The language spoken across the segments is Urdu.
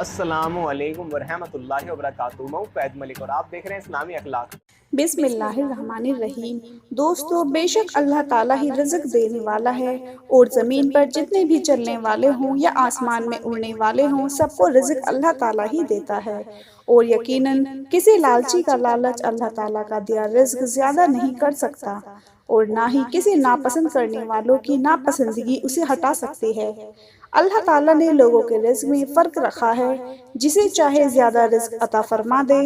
السلام علیکم ورحمۃ اللہ وبرکاتہ۔ میں فیض ملک اور آپ دیکھ رہے ہیں اسلامی اخلاق۔ بسم اللہ الرحمن الرحیم۔ دوستو، بے شک اللہ تعالیٰ ہی رزق دینے والا ہے، اور زمین پر جتنے بھی چلنے والے ہوں یا آسمان میں اڑنے والے ہوں، سب کو رزق اللہ تعالیٰ ہی دیتا ہے۔ اور یقیناً کسی لالچی کا لالچ اللہ تعالیٰ کا دیا رزق زیادہ نہیں کر سکتا، اور نہ ہی کسی ناپسند کرنے والوں کی ناپسندگی اسے ہٹا سکتی ہے۔ اللہ تعالیٰ نے لوگوں کے رزق میں فرق رکھا ہے، جسے چاہے زیادہ رزق عطا فرما دے،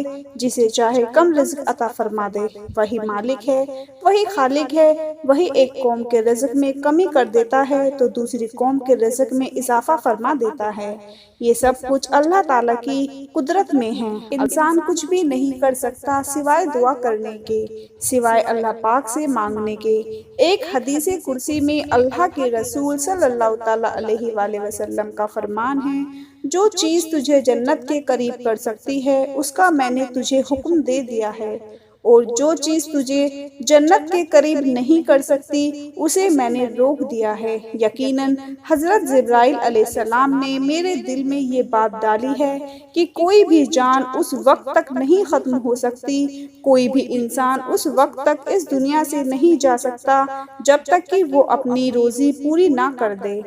جسے چاہے کم رزق عطا فرما دے۔ وہی مالک ہے، وہی خالق ہے، وہی ایک قوم کے رزق میں کمی کر دیتا ہے تو دوسری قوم کے رزق میں اضافہ فرما دیتا ہے۔ یہ سب کچھ اللہ تعالیٰ کی قدرت میں ہے۔ انسان کچھ بھی نہیں کر سکتا سوائے دعا کرنے کے، سوائے اللہ پاک سے مانگنے کے۔ ایک حدیث قدسی میں اللہ کے رسول صلی اللہ تعالیٰ علیہ وآلہ وسلم کا فرمان ہے، جو چیز تجھے جنت کے قریب کر سکتی ہے اس کا میں نے تجھے حکم دے دیا ہے، اور جو چیز تجھے جنت کے قریب نہیں کر سکتی اسے میں نے روک دیا ہے۔ یقیناً حضرت جبرائیل علیہ السلام نے میرے دل میں یہ بات ڈالی ہے کہ کوئی بھی جان اس وقت تک نہیں ختم ہو سکتی، کوئی بھی انسان اس وقت تک اس دنیا سے نہیں جا سکتا جب تک کہ وہ اپنی روزی پوری نہ کر دے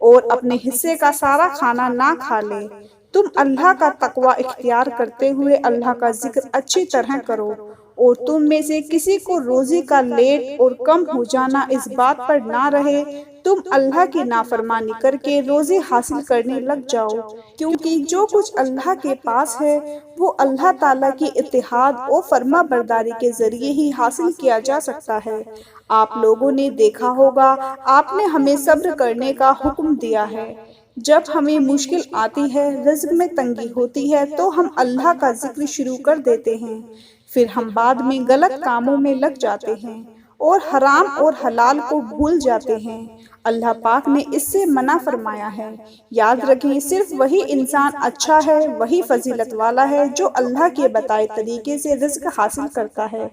اور اپنے حصے کا سارا کھانا نہ کھا لے۔ تم اللہ کا تقوی اختیار کرتے ہوئے اللہ کا ذکر اچھی طرح کرو، اور تم میں سے کسی کو روزی کا لیٹ اور کم ہو جانا اس بات پر نہ رہے تم اللہ کی نافرمانی کر کے روزی حاصل کرنے لگ جاؤ، کیونکہ جو کچھ اللہ کے پاس ہے وہ اللہ تعالیٰ کی اتحاد اور فرما برداری کے ذریعے ہی حاصل کیا جا سکتا ہے۔ آپ لوگوں نے دیکھا ہوگا آپ نے ہمیں صبر کرنے کا حکم دیا ہے۔ جب ہمیں مشکل آتی ہے، رزق میں تنگی ہوتی ہے تو ہم اللہ کا ذکر شروع کر دیتے ہیں، پھر ہم بعد میں غلط کاموں میں لگ جاتے ہیں اور حرام اور حلال کو بھول جاتے ہیں۔ اللہ پاک نے اس سے منع فرمایا ہے۔ یاد رکھیں، صرف وہی انسان اچھا ہے، وہی فضیلت والا ہے جو اللہ کے بتائے طریقے سے رزق حاصل کرتا ہے۔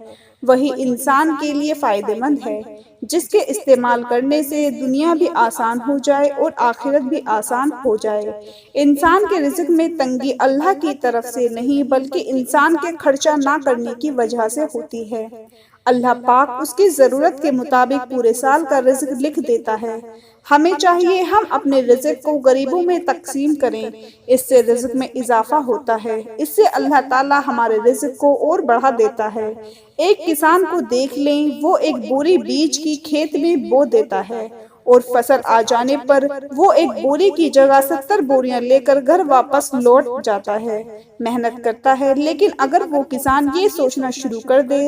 وہی انسان کے لیے فائدہ مند ہے، جس کے استعمال کرنے سے دنیا بھی آسان ہو جائے اور آخرت بھی آسان ہو جائے۔ انسان کے رزق میں تنگی اللہ کی طرف سے نہیں بلکہ انسان کے خرچہ نہ کرنے کی وجہ سے ہوتی ہے۔ اللہ پاک اس کی ضرورت کے مطابق پورے سال کا رزق لکھ دیتا ہے۔ ہمیں چاہیے ہم اپنے رزق کو غریبوں میں تقسیم کریں، اس سے رزق میں اضافہ ہوتا ہے، اس سے اللہ تعالیٰ ہمارے رزق کو اور بڑھا دیتا ہے۔ ایک کسان کو دیکھ لیں، وہ ایک بوری بیج کی کھیت میں بو دیتا ہے، اور فصل آ جانے پر وہ ایک بوری کی جگہ 70 بوریاں لے کر گھر واپس لوٹ جاتا ہے، محنت کرتا ہے۔ لیکن اگر وہ کسان یہ سوچنا شروع کر دے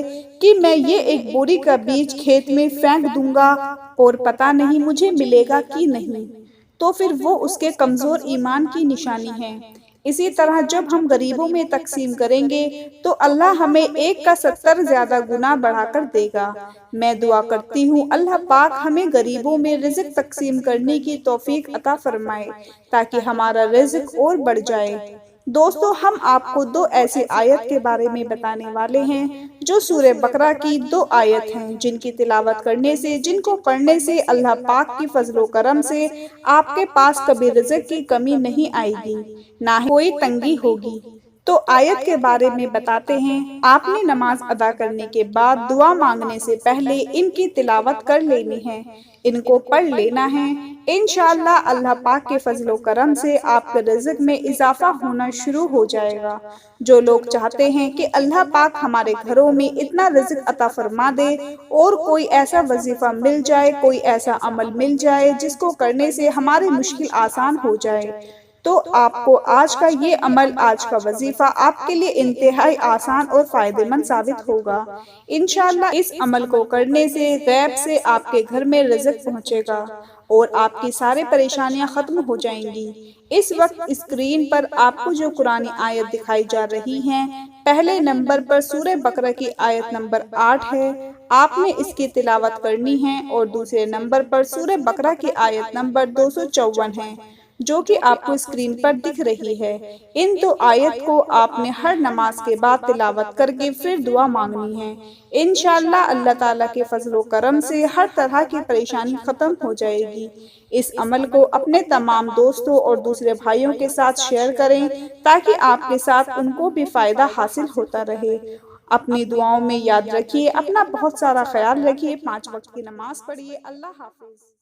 کہ میں یہ ایک بوری کا بیج کھیت میں پھینک دوں گا اور پتہ نہیں مجھے ملے گا کہ نہیں، تو پھر وہ اس کے کمزور ایمان کی نشانی ہے۔ اسی طرح جب ہم غریبوں میں تقسیم کریں گے تو اللہ ہمیں ایک کا 70 زیادہ گنا بڑھا کر دے گا۔ میں دعا کرتی ہوں اللہ پاک ہمیں غریبوں میں رزق تقسیم کرنے کی توفیق عطا فرمائے تاکہ ہمارا رزق اور بڑھ جائے۔ دوستو، ہم آپ کو 2 ایسی آیت کے بارے میں بتانے والے ہیں جو سورہ بقرہ کی 2 آیت ہیں، جن کی تلاوت کرنے سے، جن کو پڑھنے سے اللہ پاک کی فضل و کرم سے آپ کے پاس کبھی رزق کی کمی نہیں آئے گی، نہ ہی کوئی تنگی ہوگی۔ تو آیت کے بارے میں بتاتے ہیں، آپ نے نماز ادا کرنے کے بعد دعا مانگنے سے پہلے ان کی تلاوت کر لینی ہے، ان کو پڑھ لینا ہے۔ انشاءاللہ اللہ پاک کے فضل و کرم سے آپ کے رزق میں اضافہ ہونا شروع ہو جائے گا۔ جو لوگ چاہتے ہیں کہ اللہ پاک ہمارے گھروں میں اتنا رزق عطا فرما دے اور کوئی ایسا وظیفہ مل جائے، کوئی ایسا عمل مل جائے جس کو کرنے سے ہماری مشکل آسان ہو جائے، تو آپ کو آج کا یہ عمل، آج کا وظیفہ آپ کے لیے انتہائی آسان اور فائدہ مند ثابت ہوگا۔ انشاءاللہ اس عمل کو کرنے سے غیب سے آپ کے گھر میں رزق پہنچے گا اور آپ کی ساری پریشانیاں ختم ہو جائیں گی۔ اس وقت اسکرین پر آپ کو جو قرآنی آیت دکھائی جا رہی ہیں، پہلے نمبر پر سورہ بقرہ کی آیت نمبر 8 ہے، آپ نے اس کی تلاوت کرنی ہے، اور دوسرے نمبر پر سورہ بقرہ کی آیت نمبر 254 ہے۔ جو کہ آپ کو اسکرین پر دکھ رہی ہے۔ ان دو آیت کو آپ نے ہر نماز کے بعد تلاوت کر کے پھر دعا مانگنی ہے۔ انشاءاللہ اللہ تعالیٰ کے فضل و کرم سے ہر طرح کی پریشانی ختم ہو جائے گی۔ اس عمل کو اپنے تمام دوستوں اور دوسرے بھائیوں کے ساتھ شیئر کریں تاکہ آپ کے ساتھ ان کو بھی فائدہ حاصل ہوتا رہے۔ اپنی دعاؤں میں یاد رکھیے، اپنا بہت سارا خیال رکھیے، 5 وقت کی نماز پڑھیے۔ اللہ حافظ۔